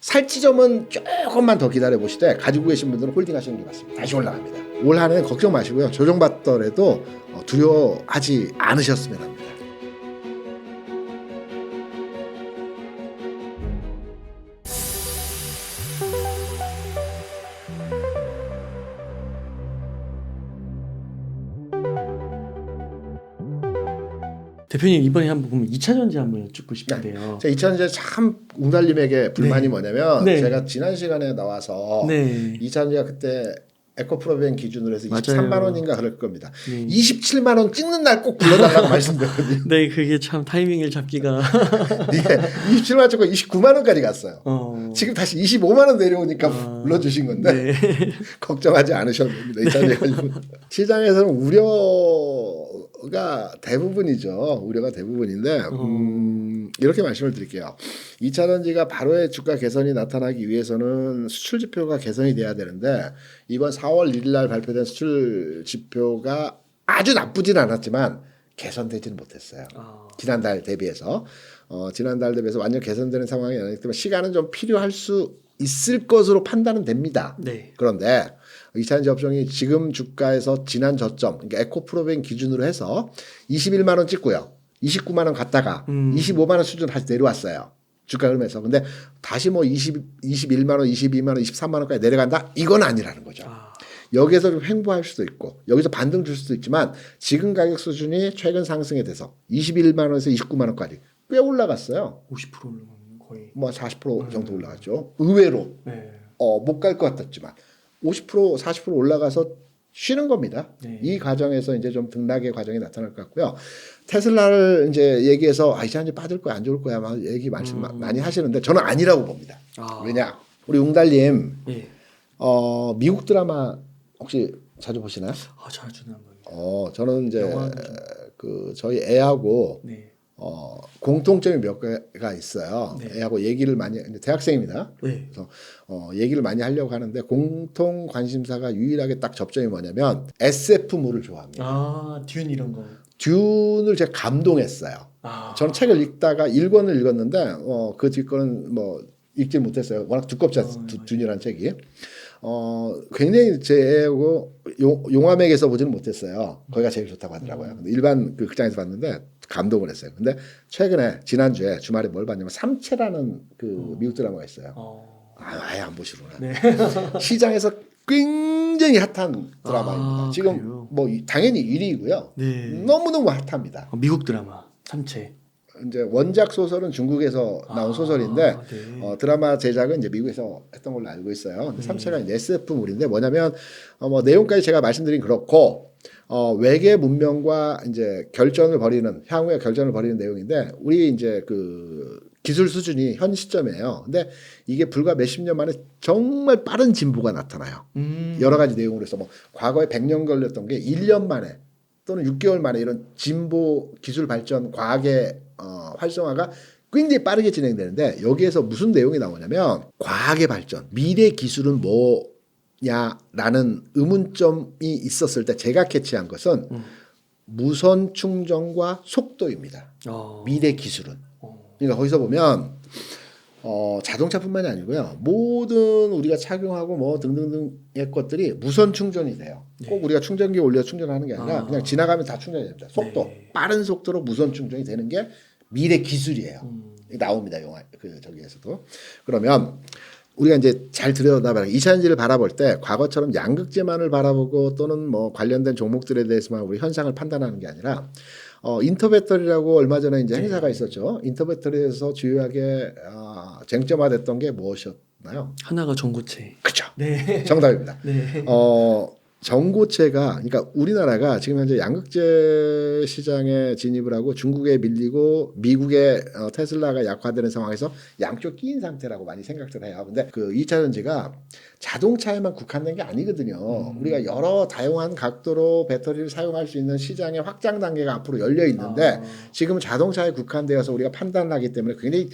살찌점은 조금만 더 기다려 보시되 가지고 계신 분들은 홀딩 하시는 게 맞습니다. 다시 올라갑니다. 올 한해는 걱정 마시고요. 조정받더라도 두려워하지 않으셨으면 합니다. 대표님 이번에 한번 보면 2차 전지 한번 여쭙고 싶은데요. 자, 2차전지 참 웅달님에게 불만이 네. 뭐냐면 네. 제가 지난 시간에 나와서 네. 2차전지가 그때 에코프로벤 기준으로 해서 맞아요. 23만 원인가 그럴 겁니다. 네. 27만 원 찍는 날 꼭 불러달라고 말씀드렸거든요. 네, 그게 참 타이밍을 잡기가. 이게 27만 원 찍고 29만 원까지 갔어요. 지금 다시 25만 원 내려오니까 불러주신 건데 네. 걱정하지 않으셔도 됩니다. 2차전지 시장에서는 우려가 대부분이죠. 우려가 대부분인데 이렇게 말씀을 드릴게요. 2차전지가 바로의 주가 개선이 나타나기 위해서는 수출 지표가 개선이 돼야 되는데 이번 4월 1일 날 발표된 수출 지표가 아주 나쁘진 않았지만 개선되지는 못했어요. 지난달 대비해서 지난달 대비해서 완전 개선되는 상황이 아니기 때문에 시간은 좀 필요할 수 있을 것으로 판단은 됩니다. 네. 그런데 2차전지 업종이 지금 주가에서 지난 저점, 그러니까 에코프로벤 기준으로 해서 21만 원 찍고요. 29만 원 갔다가 25만 원 수준 다시 내려왔어요. 주가 흐름에서. 근데 다시 뭐 21만 원, 22만 원, 23만 원까지 내려간다? 이건 아니라는 거죠. 여기에서 좀 횡보할 수도 있고 여기서 반등 줄 수도 있지만 지금 가격 수준이 최근 상승에 돼서 21만 원에서 29만 원까지 꽤 올라갔어요. 50% 올라가면 거의. 뭐 40% 정도 올라갔죠. 의외로 네. 못 갈 것 같았지만 50% 40% 올라가서 쉬는 겁니다. 네. 이 과정에서 이제 좀 등락의 과정이 나타날 것 같고요. 테슬라를 이제 얘기해서 이제 빠질 거야 안 좋을 거야 막 말씀 많이 하시는데 저는 아니라고 봅니다. 왜냐 우리 웅달님 예. 미국 드라마 혹시 자주 보시나요? 자주는 한번. 저는 이제 영화는 그 저희 애하고 네. 공통점이 몇 개가 있어요. 네. 애하고 얘기를 많이 대학생입니다. 네. 그래서 얘기를 많이 하려고 하는데 공통 관심사가 유일하게 딱 접점이 뭐냐면 SF물을 좋아합니다. 듄 이런 거. 듄을 제가 감동했어요. 저는 책을 읽다가 1권을 읽었는데 그 뒷권은 뭐 읽지 못했어요. 워낙 두껍지 않습니까? 듄이라는 책이. 굉장히 제 애하고 용화맥에서 보지는 못했어요. 거기가 제일 좋다고 하더라고요. 근데 일반 그 극장에서 봤는데 감동을 했어요. 근데 최근에 지난주에 주말에 뭘 봤냐면 삼체라는 그 미국 드라마가 있어요. 아예 안 보시구나. 네. 시장에서 굉장히 핫한 드라마입니다. 지금 그래요? 뭐 당연히 1위고요. 네. 너무너무 핫합니다. 미국 드라마 삼체. 이제 원작 소설은 중국에서 나온 소설인데 네. 드라마 제작은 이제 미국에서 했던 걸로 알고 있어요. 근데 삼체가 이제 SF물인데 뭐냐면 뭐 내용까지 제가 말씀드린 그렇고 외계 문명과 이제 향후에 결전을 벌이는 내용인데 우리 이제 그 기술 수준이 현 시점이에요. 근데 이게 불과 몇십 년 만에 정말 빠른 진보가 나타나요. 여러 가지 내용으로 해서 뭐 과거에 100년 걸렸던 게 1년 만에 또는 6개월 만에 이런 진보 기술 발전 과학의 활성화가 굉장히 빠르게 진행되는데 여기에서 무슨 내용이 나오냐면 과학의 발전, 미래 기술은 뭐냐라는 의문점이 있었을 때 제가 캐치한 것은 무선 충전과 속도입니다. 미래 기술은. 그러니까 거기서 보면 자동차뿐만이 아니고요. 모든 우리가 착용하고 뭐 등등등의 것들이 무선 충전이 돼요. 꼭 우리가 충전기에 올려 충전하는 게 아니라 그냥 지나가면 다 충전이 됩니다. 속도, 빠른 속도로 무선 충전이 되는 게 미래 기술이에요. 나옵니다. 영화 저기에서도. 그러면 우리가 이제 잘 들여다봐야 2차전지를 바라볼 때 과거처럼 양극재만을 바라보고 또는 뭐 관련된 종목들에 대해서만 우리 현상을 판단하는 게 아니라 인터배터리라고 얼마 전에 이제 행사가 있었죠. 인터배터리에서 주요하게 쟁점화됐던 게 무엇이었나요? 하나가 전고체. 그렇죠. 네. 정답입니다. 네. 전고체가 그러니까 우리나라가 지금 현재 양극재 시장에 진입을 하고 중국에 밀리고 미국의 테슬라가 약화되는 상황에서 양쪽 끼인 상태라고 많이 생각들 해요. 근데 그 2차 전지가 자동차에만 국한된 게 아니거든요. 우리가 여러 다양한 각도로 배터리를 사용할 수 있는 시장의 확장 단계가 앞으로 열려 있는데 지금 자동차에 국한되어서 우리가 판단을 하기 때문에 굉장히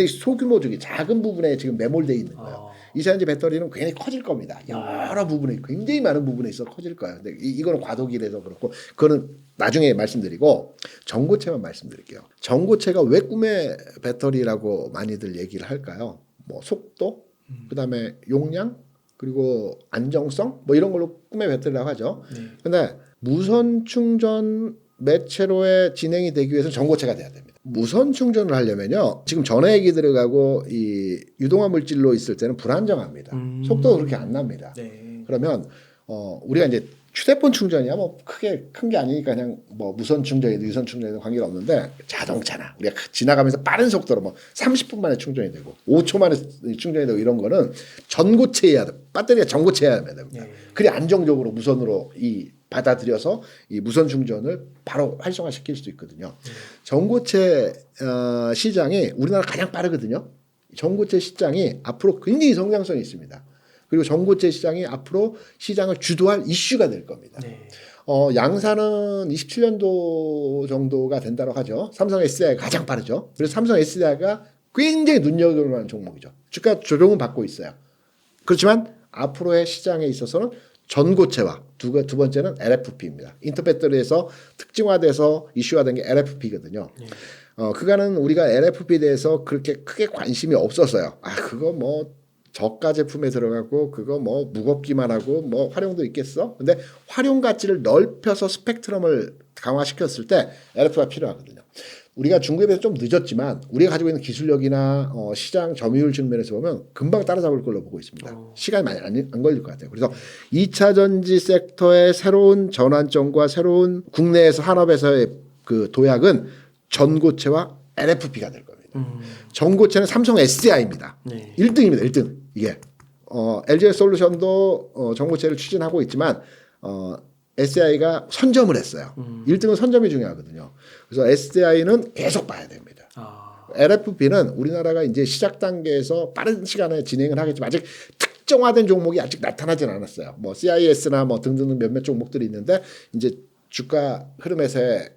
소규모적인 작은 부분에 지금 매몰되어 있는 거예요. 이차전지 배터리는 굉장히 커질 겁니다. 여러 부분에 굉장히 많은 부분에 있어 커질 거예요. 근데 이거는 과도기라서 그렇고 그거는 나중에 말씀드리고 전고체만 말씀드릴게요. 전고체가 왜 꿈의 배터리라고 많이들 얘기를 할까요? 뭐 속도, 그다음에 용량, 그리고 안정성 뭐 이런 걸로 꿈의 배터리라고 하죠. 근데 무선 충전 매체로의 진행이 되기 위해서 전고체가 돼야 됩니다. 무선 충전을 하려면요. 지금 전해액이 들어가고 이 유동화 물질로 있을 때는 불안정합니다. 속도가 그렇게 안 납니다. 네. 그러면 우리가 이제 휴대폰 충전이야 뭐 크게 큰 게 아니니까 그냥 뭐 무선 충전이든 유선 충전이든 관계가 없는데 자동차나 우리가 지나가면서 빠른 속도로 뭐 30분 만에 충전이 되고 5초 만에 충전이 되고 이런 거는 전고체해야 돼. 배터리가 전고체해야 됩니다. 네. 그래 안정적으로 무선으로 이 받아들여서 이 무선 충전을 바로 활성화시킬 수 있거든요. 전고체 시장이 우리나라 가장 빠르거든요. 전고체 시장이 앞으로 굉장히 성장성이 있습니다. 그리고 전고체 시장이 앞으로 시장을 주도할 이슈가 될 겁니다. 네. 양산은 27년도 정도가 된다고 하죠. 삼성 SDI가 가장 빠르죠. 그래서 삼성 SDI가 굉장히 눈여겨볼 만한 종목이죠. 주가 조정은 받고 있어요. 그렇지만 앞으로의 시장에 있어서는 전고체와 두 번째는 LFP입니다. 인터배터리에서 특징화돼서 이슈화된 게 LFP거든요. 그간은 우리가 LFP에 대해서 그렇게 크게 관심이 없었어요. 그거 뭐 저가 제품에 들어가고 그거 뭐 무겁기만 하고 뭐 활용도 있겠어? 근데 활용 가치를 넓혀서 스펙트럼을 강화시켰을 때 LFP가 필요하거든요. 우리가 중국에 비해서 좀 늦었지만 우리가 가지고 있는 기술력이나 시장 점유율 측면에서 보면 금방 따라잡을 걸로 보고 있습니다. 시간이 많이 안 걸릴 것 같아요. 그래서 2차 전지 섹터의 새로운 전환점과 새로운 국내에서 산업에서의 그 도약은 전고체와 LFP가 될 겁니다. 전고체는 삼성 SDI입니다. 네. 1등입니다. 1등. 이게 LG솔루션도 전고체를 추진하고 있지만 SDI가 선점을 했어요. 1등은 선점이 중요하거든요. 그래서 SDI는 계속 봐야 됩니다. LFP는 우리나라가 이제 시작 단계에서 빠른 시간에 진행을 하겠지만 아직 특정화된 종목이 아직 나타나진 않았어요. 뭐 CIS나 뭐 등등 몇몇 종목들이 있는데 이제 주가 흐름에서의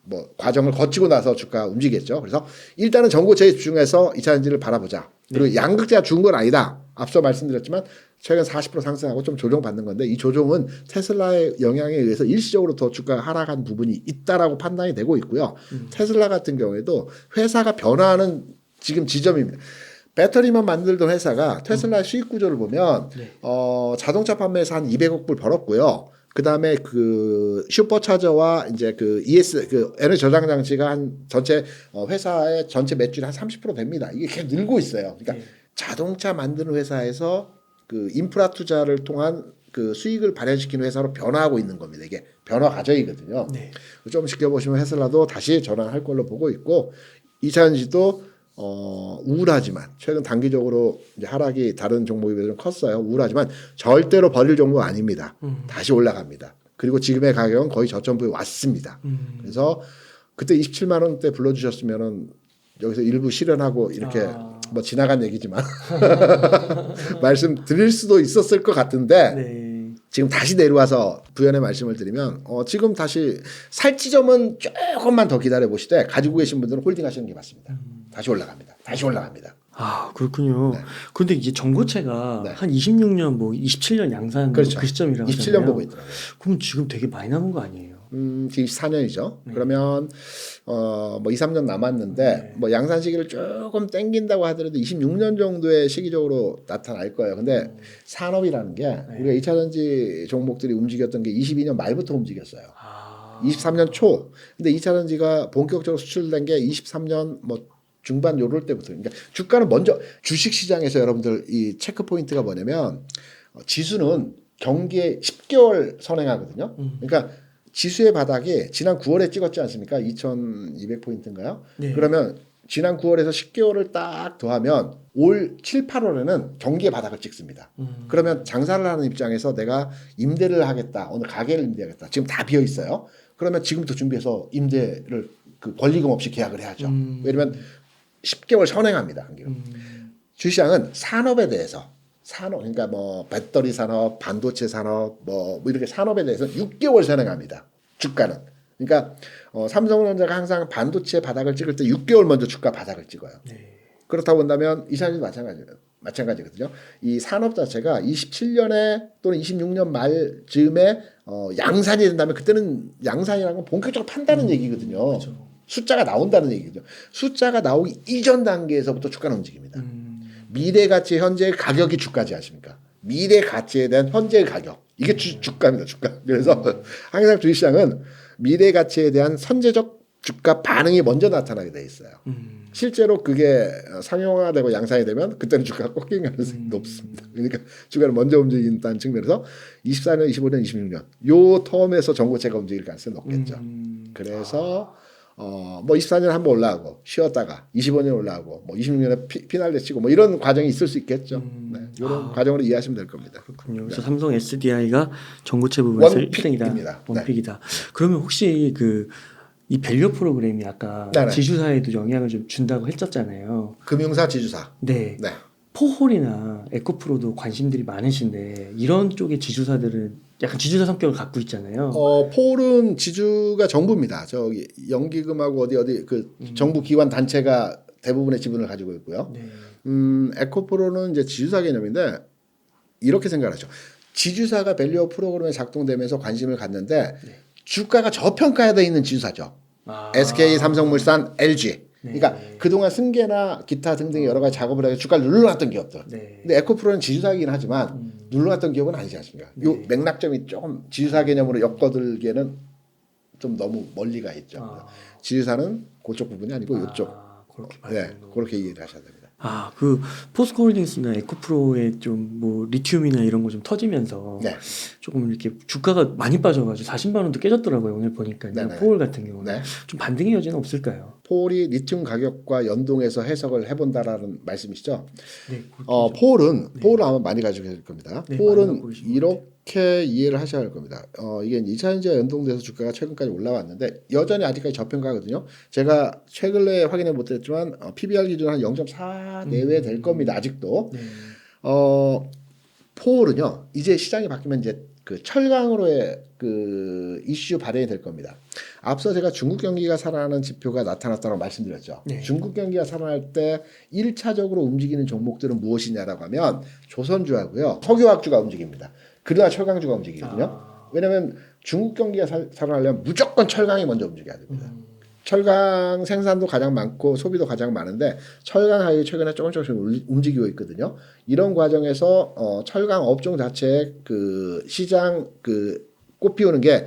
뭐 과정을 거치고 나서 주가 움직이겠죠. 그래서 일단은 전고체에 집중해서 2차전지를 바라보자. 그리고 양극재가 죽은 건 아니다. 앞서 말씀드렸지만 최근 40% 상승하고 좀 조정받는 건데 이 조정은 테슬라의 영향에 의해서 일시적으로 더 주가가 하락한 부분이 있다라고 판단이 되고 있고요. 테슬라 같은 경우에도 회사가 변화하는 지금 지점입니다. 배터리만 만들던 회사가 테슬라의 수익 구조를 보면 자동차 판매에서 한 200억 불 벌었고요. 그 다음에 슈퍼차저와 이제 ES 에너지 저장 장치가 한 전체 회사의 전체 매출이 한 30% 됩니다. 이게 계속 늘고 있어요. 그러니까 자동차 만드는 회사에서 인프라 투자를 통한 수익을 발현시키는 회사로 변화하고 있는 겁니다. 이게 변화 과정이거든요. 네. 좀 지켜보시면 테슬라도 다시 전환할 걸로 보고 있고 2차전지도 우울하지만 최근 단기적으로 이제 하락이 다른 종목에 비해서 좀 컸어요. 우울하지만 절대로 버릴 종목 아닙니다. 다시 올라갑니다. 그리고 지금의 가격은 거의 저점부에 왔습니다. 그래서 그때 27만 원대 불러주셨으면은 여기서 일부 실현하고 이렇게 뭐 지나간 얘기지만 말씀드릴 수도 있었을 것 같은데 네. 지금 다시 내려와서 부연의 말씀을 드리면 지금 다시 살 지점은 조금만 더 기다려 보시되 가지고 계신 분들은 홀딩하시는 게 맞습니다. 다시 올라갑니다. 다시 올라갑니다. 그렇군요. 네. 그런데 이제 전고체가 네. 한 26년 뭐 27년 양산 그렇죠. 그 시점이라고 27년 하잖아요. 보고 있더라고요. 그럼 지금 되게 많이 남은 거 아니에요? 지금 24년이죠. 그러면 뭐 2, 3년 남았는데 뭐 양산 시기를 조금 땡긴다고 하더라도 26년 정도의 시기적으로 나타날 거예요. 근데 산업이라는 게 우리가 2차전지 종목들이 움직였던 게 22년 말부터 움직였어요. 23년 초. 근데 2차전지가 본격적으로 수출된 게 23년 뭐 중반 요럴 때부터. 그러니까 주가는 먼저 주식 시장에서 여러분들 이 체크 포인트가 뭐냐면 지수는 경기에 10개월 선행하거든요. 그러니까 지수의 바닥이 지난 9월에 찍었지 않습니까? 2200포인트인가요? 네. 그러면 지난 9월에서 10개월을 딱 더하면 올 7, 8월에는 경기의 바닥을 찍습니다. 그러면 장사를 하는 입장에서 내가 임대를 하겠다. 오늘 가게를 임대하겠다. 지금 다 비어 있어요. 그러면 지금부터 준비해서 임대를 권리금 없이 계약을 해야죠. 왜냐면 10개월 선행합니다. 한기로. 주시장은 산업에 대해서 그러니까 뭐 배터리 산업, 반도체 산업, 뭐 이렇게 산업에 대해서 6개월 선행합니다. 주가는. 그러니까 삼성전자가 항상 반도체 바닥을 찍을 때 6개월 먼저 주가 바닥을 찍어요. 네. 그렇다고 본다면 이차전지도 마찬가지예요. 마찬가지거든요. 이 산업 자체가 27년에 또는 26년 말쯤에 양산이 된다면 그때는 양산이라는 건 본격적으로 판다는 얘기거든요. 그렇죠. 숫자가 나온다는 얘기죠. 숫자가 나오기 이전 단계에서부터 주가는 움직입니다. 미래 가치 현재의 가격이 주가지 아십니까? 미래 가치에 대한 현재의 가격. 이게 주가입니다. 주가. 그래서 항상 주식시장은 미래 가치에 대한 선제적 주가 반응이 먼저 나타나게 돼 있어요. 실제로 그게 상용화되고 양산이 되면 그때는 주가가 꺾이는 가능성이 높습니다. 그러니까 주가를 먼저 움직인다는 측면에서 24년, 25년, 26년 요 텀에서 전고체가 움직일 가능성이 높겠죠. 그래서 뭐 24년 한번 올라가고 쉬었다가 25년 올라가고 뭐 26년에 피날레 치고 뭐 이런 과정이 있을 수 있겠죠. 네, 이런 과정으로 이해하시면 될 겁니다. 그렇군요. 그래서 네. 삼성 SDI가 전고체 부분에서 원픽입니다. 1등이다. 원픽이다. 그러면 혹시 이 밸류 프로그램이 아까 네네. 지주사에도 영향을 좀 준다고 했었잖아요. 금융사 지주사. 네. 네. 포홀이나 에코프로도 관심들이 많으신데 이런 쪽의 지주사들은 약간 지주사 성격을 갖고 있잖아요. 폴은 지주가 정부입니다. 저기 연기금하고 어디 그 정부 기관 단체가 대부분의 지분을 가지고 있고요. 네. 에코프로는 이제 지주사 개념인데 이렇게 생각하죠. 지주사가 밸류 프로그램에 작동되면서 관심을 갖는데 네. 주가가 저평가되어 있는 지주사죠. SK, 삼성물산, LG. 그러니까 네. 그동안 승계나 기타 등등의 여러 가지 작업을 해서 주가를 눌러놨던 기업들. 네. 근데 에코프로는 지주사이긴 하지만 눌러놨던 기업은 아니지 않습니까? 네. 요 맥락점이 조금 지주사 개념으로 엮어들기에는 좀 너무 멀리가 있죠. 지주사는 그쪽 부분이 아니고 이쪽. 그렇게 네, 그렇게 이해를 하셔야 됩니다. 포스코홀딩스나 에코프로의 좀 뭐 리튬이나 이런 거 좀 터지면서 네. 조금 이렇게 주가가 많이 빠져가지고 40만 원도 깨졌더라고요. 오늘 보니까요. 네네. 포홀 같은 경우는 네. 좀 반등의 여지는 없을까요? 폴이 리튬 가격과 연동해서 해석을 해본다라는 말씀이시죠? 네. 폴은 아마 많이 가지고 계실 겁니다. 네, 많이 폴은 갖고 계신 것 이렇게 이해를 하셔야 할 겁니다. 이게 2차전지와 연동돼서 주가가 최근까지 올라왔는데 여전히 아직까지 저평가거든요. 제가 최근에 확인해 못 했지만 PBR 기준 한 0.4 내외 될 겁니다. 아직도. 네. 폴은요. 이제 시장이 바뀌면 이제 그 철강으로의 그 이슈 발현이 될 겁니다. 앞서 제가 중국 경기가 살아나는 지표가 나타났다고 말씀드렸죠. 네. 중국 경기가 살아날 때 1차적으로 움직이는 종목들은 무엇이냐라고 하면 조선주하고요. 석유화학주가 움직입니다. 그러나 철강주가 움직이거든요. 왜냐하면 중국 경기가 살아나려면 무조건 철강이 먼저 움직여야 됩니다. 철강 생산도 가장 많고 소비도 가장 많은데 철강 가격이 최근에 조금씩 움직이고 있거든요. 이런 과정에서 철강 업종 자체의 그 시장 꽃피우는 게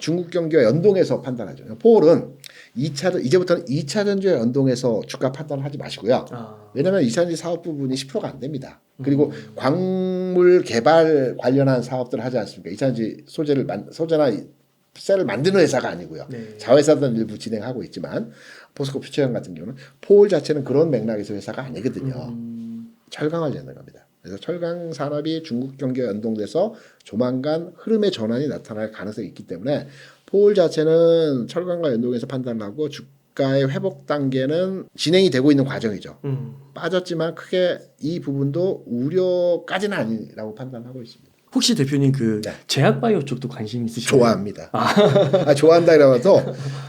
중국 경기와 연동해서 판단하죠. 폴은 이제부터는 2차 전지와 연동해서 주가 판단을 하지 마시고요. 왜냐하면 2차 전지 사업 부분이 10%가 안 됩니다. 그리고 광물 개발 관련한 사업들을 하지 않습니까? 2차 전지 소재나 셀을 만드는 회사가 아니고요. 네. 자회사들은 일부 진행하고 있지만 포스코 퓨처형 같은 경우는 폴 자체는 그런 맥락에서 회사가 아니거든요. 철강을 짓는 겁니다. 그래서 철강 산업이 중국 경기와 연동돼서 조만간 흐름의 전환이 나타날 가능성이 있기 때문에 폴 자체는 철강과 연동해서 판단하고 주가의 회복 단계는 진행이 되고 있는 과정이죠. 빠졌지만 크게 이 부분도 우려까지는 아니라고 판단하고 있습니다. 혹시 대표님 네. 제약바이오 쪽도 관심 있으신가요? 좋아합니다. 좋아한다 이러면서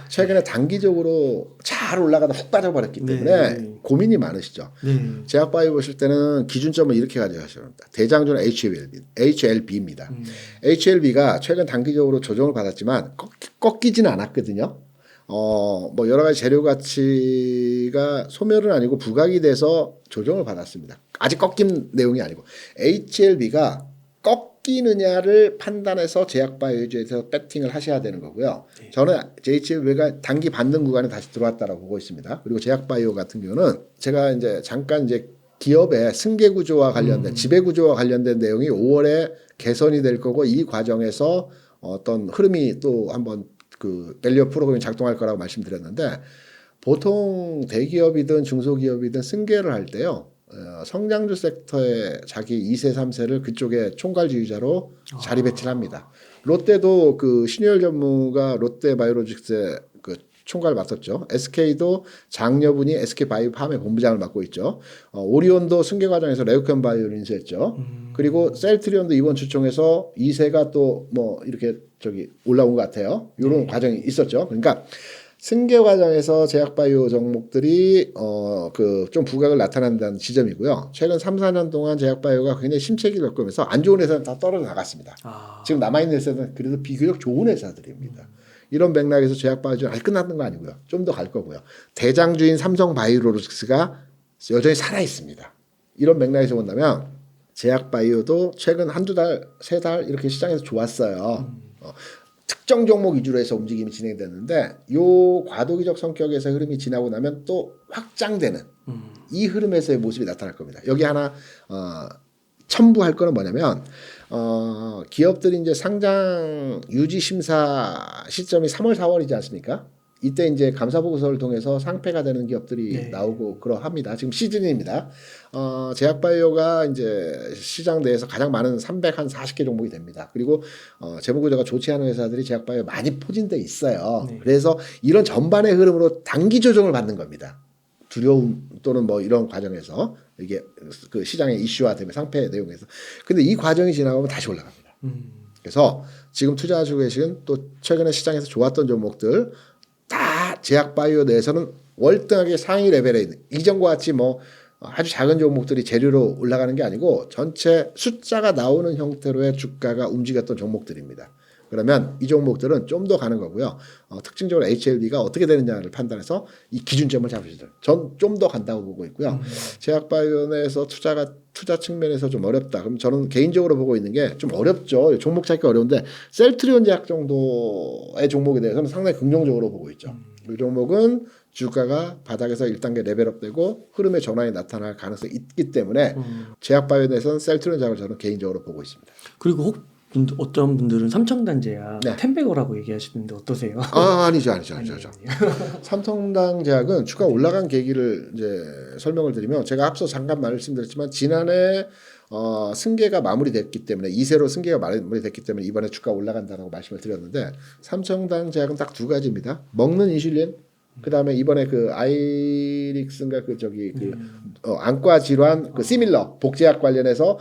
최근에 단기적으로 잘 올라가다 훅 빠져버렸기 때문에 네. 고민이 많으시죠. 네. 제약바이오 보실 때는 기준점을 이렇게 가져가셔야 합니다. 대장주는 HLB입니다. HLB가 최근 단기적으로 조정을 받았지만 꺾이지는 않았거든요. 뭐 여러 가지 재료 가치가 소멸은 아니고 부각이 돼서 조정을 받았습니다. 아직 꺾인 내용이 아니고 HLB가 꺾이느냐를 판단해서 제약바이오주에서 배팅을 하셔야 되는 거고요. 네. 저는 HLB가 단기 반등 구간에 다시 들어왔다라고 보고 있습니다. 그리고 제약바이오 같은 경우는 제가 이제 잠깐 기업의 승계 구조와 관련된 지배 구조와 관련된 내용이 5월에 개선이 될 거고 이 과정에서 어떤 흐름이 또 한번 그 밸류 프로그램이 작동할 거라고 말씀드렸는데 보통 대기업이든 중소기업이든 승계를 할 때요. 성장주 섹터의 자기 2세, 3세를 그쪽에 총괄 지휘자로 자리 배치를 합니다. 롯데도 그 신유열 전무가 롯데바이오로직스의 그 총괄을 맡았죠. SK도 장녀분이 SK바이오팜의 본부장을 맡고 있죠. 오리온도 승계 과정에서 레우켄 바이오를 인수했죠. 그리고 셀트리온도 이번 주총에서 2세가 또 뭐 이렇게 올라온 것 같아요. 이런 과정이 있었죠. 그러니까 승계 과정에서 제약바이오 종목들이 그 좀 부각을 나타난다는 지점이고요. 최근 3, 4년 동안 제약바이오가 굉장히 심체기를 겪으면서 안 좋은 회사는 다 떨어져 나갔습니다. 지금 남아있는 회사는 그래도 비교적 좋은 회사들입니다. 이런 맥락에서 제약바이오는 아직 끝났는 거 아니고요. 좀 더 갈 거고요. 대장주인 삼성바이오로직스가 여전히 살아 있습니다. 이런 맥락에서 본다면 제약바이오도 최근 한두 달, 세 달 이렇게 시장에서 좋았어요. 특정 종목 위주로 해서 움직임이 진행됐는데 요 과도기적 성격에서 흐름이 지나고 나면 또 확장되는 이 흐름에서의 모습이 나타날 겁니다. 여기 하나 첨부할 거는 뭐냐면 기업들이 이제 상장 유지 심사 시점이 3월, 4월이지 않습니까? 이때 이제 감사 보고서를 통해서 상폐가 되는 기업들이 네. 나오고 그러합니다. 지금 시즌입니다. 제약바이오가 이제 시장 내에서 가장 많은 340개 종목이 됩니다. 그리고 재무 구조가 좋지 않은 회사들이 제약바이오 많이 포진돼 있어요. 네. 그래서 이런 전반의 흐름으로 단기 조정을 받는 겁니다. 두려움 또는 뭐 이런 과정에서 이게 그 시장의 이슈화 때문에 상폐 내용에서. 근데 이 과정이 지나가면 다시 올라갑니다. 그래서 지금 투자하시고 계신 또 최근에 시장에서 좋았던 종목들 다 제약바이오 내에서는 월등하게 상위 레벨에 있는 이전과 같이 뭐 아주 작은 종목들이 재료로 올라가는 게 아니고 전체 숫자가 나오는 형태로의 주가가 움직였던 종목들입니다. 그러면 이 종목들은 좀 더 가는 거고요. 특징적으로 HLB가 어떻게 되느냐를 판단해서 이 기준점을 잡으시죠. 전 좀 더 간다고 보고 있고요. 제약바이오 내에서 투자 측면에서 좀 어렵다. 그럼 저는 개인적으로 보고 있는 게 좀 어렵죠. 종목 찾기 어려운데 셀트리온 제약 정도의 종목에 대해서는 상당히 긍정적으로 보고 있죠. 이 종목은 주가가 바닥에서 1단계 레벨업되고 흐름의 전환이 나타날 가능성이 있기 때문에 제약바이오에 대해서는 셀트리온 제약을 저는 개인적으로 보고 있습니다. 그리고 어떤 분들은 삼청단제약 네. 텐베거라고 얘기하시는데 어떠세요? 아니죠. 삼성당 제약은 주가 올라간 계기를 이제 설명을 드리면 제가 앞서 잠깐 말씀드렸지만 지난해 승계가 마무리됐기 때문에 2세로 승계가 마무리됐기 때문에 이번에 주가 올라간다라고 말씀을 드렸는데 삼성당 제약은 딱 두 가지입니다. 먹는 인슐린 그다음에 이번에 그 아이릭스인가 그 저기 그 안과 질환 그 시밀러 복제약 관련해서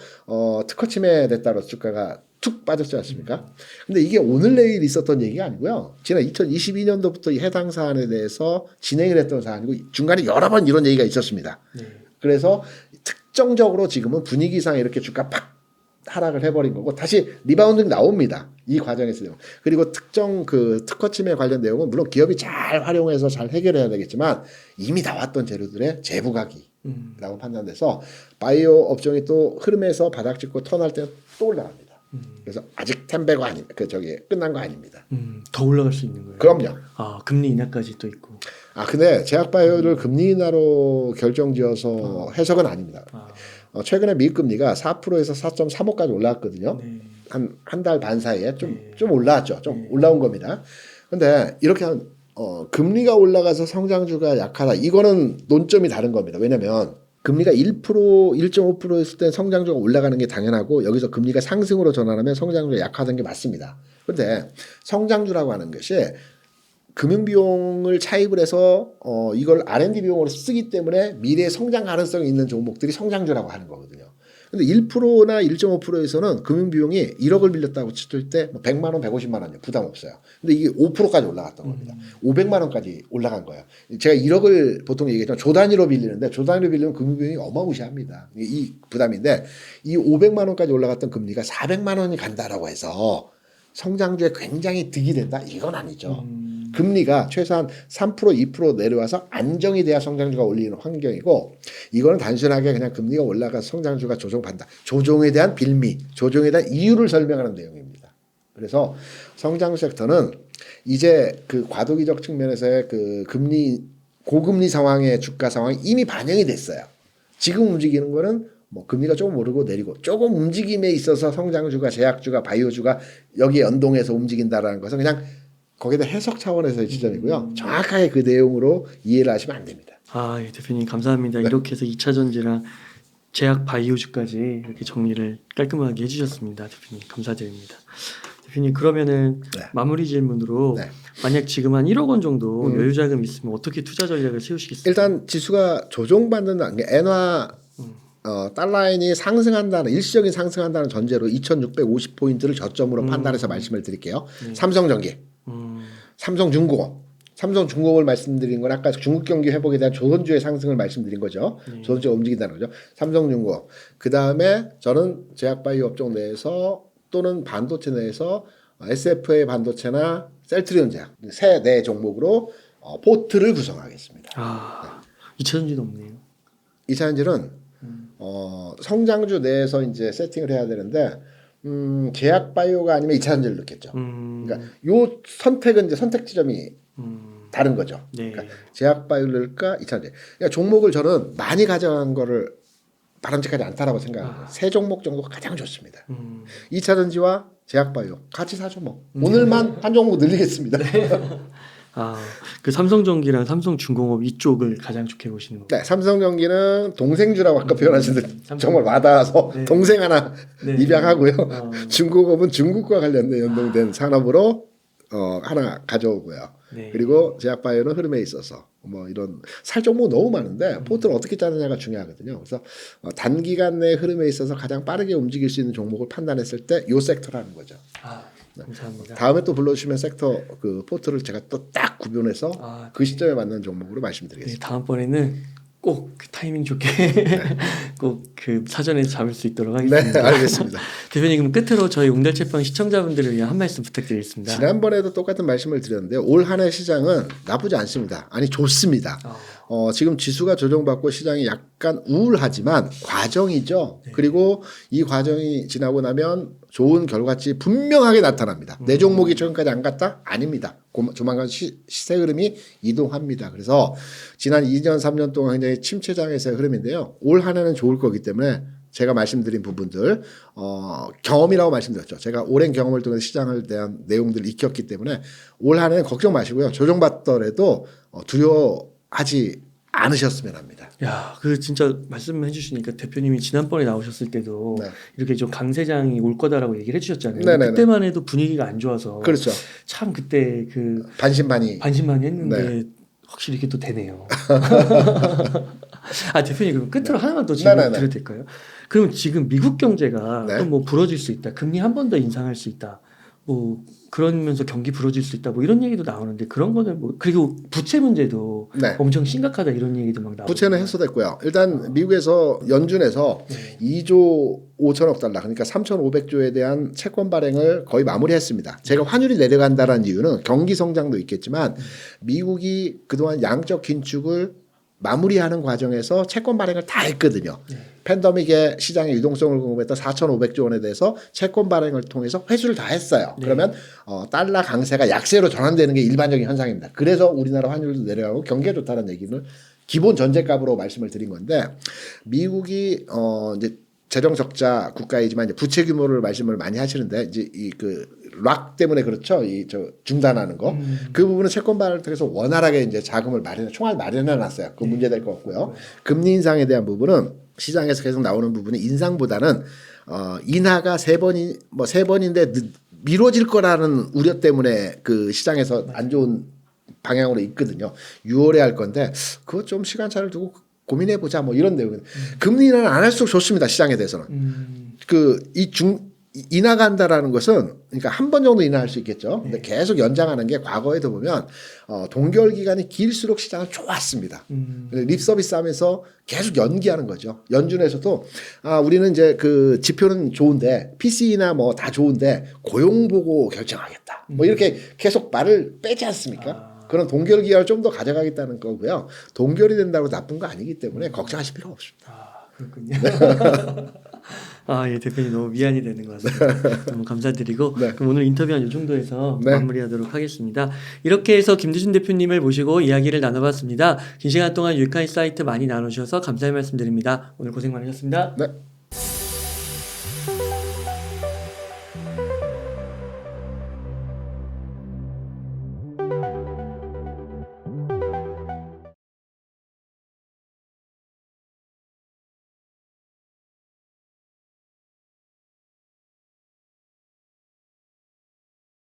특허 침해됐다고 주가가 툭 빠졌지 않습니까? 근데 이게 오늘 내일 있었던 얘기가 아니고요. 지난 2022년도부터 이 해당 사안에 대해서 진행을 했던 사안이고 중간에 여러 번 이런 얘기가 있었습니다. 네. 그래서 특정적으로 지금은 분위기상 이렇게 주가 팍 하락을 해버린 거고 다시 리바운딩 나옵니다. 이 과정에서. 그리고 특정 그 특허 침해 관련 내용은 물론 기업이 잘 활용해서 잘 해결해야 되겠지만 이미 나왔던 재료들의 재부각이라고 판단돼서 바이오 업종이 또 흐름에서 바닥 찍고 턴할 때는 또 올라갑니다. 그래서 아직 텐베거 아니 그 저기 끝난 거 아닙니다. 더 올라갈 수 있는 거예요. 그럼요. 금리 인하까지 또 있고. 근데 제약바이오를 금리 인하로 결정지어서 해석은 아닙니다. 최근에 미국 금리가 4%에서 4.35까지 올라왔거든요. 네. 한 달 반 사이에 좀 올라왔죠. 좀 올라온 겁니다. 근데 이렇게 금리가 올라가서 성장주가 약하다. 이거는 논점이 다른 겁니다. 왜냐하면 금리가 1%, 1.5%였을 때 성장주가 올라가는 게 당연하고 여기서 금리가 상승으로 전환하면 성장주가 약하다는 게 맞습니다. 그런데 성장주라고 하는 것이 금융비용을 차입을 해서 이걸 R&D 비용으로 쓰기 때문에 미래에 성장 가능성이 있는 종목들이 성장주라고 하는 거거든요. 근데 1%나 1.5%에서는 금융비용이 1억을 빌렸다고 칠 때 100만 원, 150만 원이요. 부담 없어요. 근데 이게 5%까지 올라갔던 겁니다. 500만 원까지 올라간 거예요. 제가 1억을 보통 얘기했지만 조 단위로 빌리는데 조 단위로 빌리면 금융비용이 어마무시합니다. 이 부담인데 이 500만 원까지 올라갔던 금리가 400만 원이 간다라고 해서 성장주에 굉장히 득이 된다? 이건 아니죠. 금리가 최소한 3%, 2% 내려와서 안정이 돼야 성장주가 올리는 환경이고 이거는 단순하게 그냥 금리가 올라가서 성장주가 조정받는다. 조정에 대한 빌미, 조정에 대한 이유를 설명하는 내용입니다. 그래서 성장주 섹터는 이제 그 과도기적 측면에서의 그 고금리 상황의 주가 상황이 이미 반영이 됐어요. 지금 움직이는 거는 뭐 금리가 조금 오르고 내리고 조금 움직임에 있어서 성장주가 제약주가 바이오주가 여기에 연동해서 움직인다라는 것은 그냥 거기다 해석 차원에서의 지점이고요. 정확하게 그 내용으로 이해를 하시면 안 됩니다. 예, 대표님 감사합니다. 이렇게 해서 2차 전지랑 제약 바이오주까지 이렇게 정리를 깔끔하게 해주셨습니다. 대표님 감사드립니다. 대표님 그러면은 마무리 질문으로 만약 지금 한 1억 원 정도 여유 자금 있으면 어떻게 투자 전략을 세우시겠어요? 일단 지수가 조정받는 게 엔화 달러인이 상승한다는 일시적인 상승한다는 전제로 2,650포인트를 저점으로 판단해서 말씀을 드릴게요. 삼성전기, 삼성중공업, 삼성중공업을 말씀드린 건 아까 중국 경기 회복에 대한 조선주의 상승을 말씀드린 거죠. 조선주가 움직인다는 거죠. 삼성중공업. 그 다음에 저는 제약바이오 업종 내에서 또는 반도체 내에서 SFA 반도체나 셀트리온 제약 세 네 종목으로 포트를 구성하겠습니다. 아, 2차전지도 없네요. 2차전지는 성장주 내에서 이제 세팅을 해야 되는데 제약바이오가 아니면 2차전지를 넣겠죠. 그러니까 요 선택은 이제 선택 지점이 다른 거죠. 네. 그러니까 제약바이오를 넣을까 2차전지. 그러니까 종목을 저는 많이 가져간 거를 바람직하지 않다라고 생각합니다. 세 종목 정도가 가장 좋습니다. 2차전지와 제약바이오 같이 사죠 뭐. 오늘만 한 종목 늘리겠습니다. 아, 그 삼성전기랑 삼성중공업 이쪽을 가장 좋게 보시는 거예요? 네, 삼성전기는 동생주라고 아까 표현하시는데 정말 와닿아서 네. 동생 하나 네. 입양하고요. 중공업은 중국과 관련된 연동된 산업으로 하나 가져오고요. 네. 그리고 제약바이오는 흐름에 있어서 뭐 이런 살 종목 너무 많은데 포트를 어떻게 짜느냐가 중요하거든요. 그래서 단기간 내 흐름에 있어서 가장 빠르게 움직일 수 있는 종목을 판단했을 때 요 섹터라는 거죠. 아, 감사합니다. 다음에 또 불러주시면 섹터 그 포트를 제가 또 딱 구분해서 그 시점에 맞는 종목으로 말씀드리겠습니다. 네, 다음번에는 꼭 그 타이밍 좋게 꼭 그 사전에 잡을 수 있도록 하겠습니다. 네, 알겠습니다. 대표님, 그럼 끝으로 저희 옹달책방 시청자분들을 위한 한 말씀 부탁드리겠습니다. 지난번에도 똑같은 말씀을 드렸는데 올 한 해 시장은 나쁘지 않습니다. 아니 좋습니다. 지금 지수가 조정받고 시장이 약간 우울하지만 과정이죠. 네. 그리고 이 과정이 지나고 나면 좋은 결과치 분명하게 나타납니다. 내 종목이 최근까지 안 갔다? 아닙니다. 조만간 시세 흐름이 이동합니다. 그래서 지난 2년 3년 동안 굉장히 침체장에서의 흐름인데요. 올 한 해는 좋을 거기 때문에 제가 말씀드린 부분들 경험이라고 말씀드렸죠. 제가 오랜 경험을 통해서 시장을 대한 내용들을 익혔기 때문에 올 한 해는 걱정 마시고요. 조정받더라도 두려워하지 않으셨으면 합니다. 야, 그 진짜 말씀해 주시니까 대표님이 지난번에 나오셨을 때도 네. 이렇게 좀 강세장이 올 거다라고 얘기를 해주셨잖아요. 네네네. 그때만 해도 분위기가 안 좋아서 그렇죠. 참 그때 그 반신반의 했는데 네. 확실히 이게 또 되네요. 아, 대표님, 그럼 끝으로 하나만 더 질문 드려도 될까요? 그럼 지금 미국 경제가 또 뭐 부러질 수 있다, 금리 한 번 더 인상할 수 있다, 뭐 그러면서 경기 부러질 수 있다, 뭐 이런 얘기도 나오는데 그런 거는 뭐, 그리고 부채 문제도 엄청 심각하다 이런 얘기도 막 나오고. 부채는 해소됐고요. 일단 미국에서 연준에서 2조 5천억 달러, 그러니까 3,500조에 대한 채권 발행을 거의 마무리했습니다. 제가 환율이 내려간다는 이유는 경기 성장도 있겠지만 미국이 그동안 양적 긴축을 마무리하는 과정에서 채권 발행을 다 했거든요. 팬데믹에 시장의 유동성을 공급했던 4,500조 원에 대해서 채권 발행을 통해서 회수를 다 했어요. 그러면 달러 강세가 약세로 전환되는 게 일반적인 현상입니다. 그래서 우리나라 환율도 내려가고 경기가 좋다는 얘기는 기본 전제값으로 말씀을 드린 건데, 미국이 이제 재정 적자 국가이지만 이제 부채 규모를 말씀을 많이 하시는데 이제 이 그 락 때문에 그렇죠. 이 저 중단하는 거. 그 부분은 채권 발행을 통해서 원활하게 이제 자금을 총알 마련해 놨어요. 그 문제될 것 같고요. 금리 인상에 대한 부분은 시장에서 계속 나오는 부분이 인상보다는 인하가 세 번인데 미뤄질 거라는 우려 때문에 그 시장에서 안 좋은 방향으로 있거든요. 6월에 할 건데 그거 좀 시간차를 두고 고민해 보자 뭐 이런 내용. 금리 인하는 안 할수록 좋습니다. 시장에 대해서는. 인하가 한다라는 것은 그러니까 한 번 정도 인하할 수 있겠죠. 근데 계속 연장하는 게 과거에도 보면 동결 기간이 길수록 시장은 좋았습니다. 립 서비스 하면서 계속 연기하는 거죠. 연준에서도 우리는 이제 그 지표는 좋은데 PC나 뭐 다 좋은데 고용 보고 결정하겠다. 뭐 이렇게 계속 말을 빼지 않습니까? 그런 동결 기간을 좀 더 가져가겠다는 거고요. 동결이 된다고 나쁜 거 아니기 때문에 걱정하실 필요가 없습니다. 그렇군요. 예, 대표님 너무 위안이 되는 것 같습니다. 너무 감사드리고 그럼 오늘 인터뷰 한 이 정도에서 마무리하도록 하겠습니다. 이렇게 해서 김두준 대표님을 모시고 이야기를 나눠봤습니다. 긴 시간 동안 유익한 사이트 많이 나눠주셔서 감사의 말씀드립니다. 오늘 고생 많으셨습니다. 네.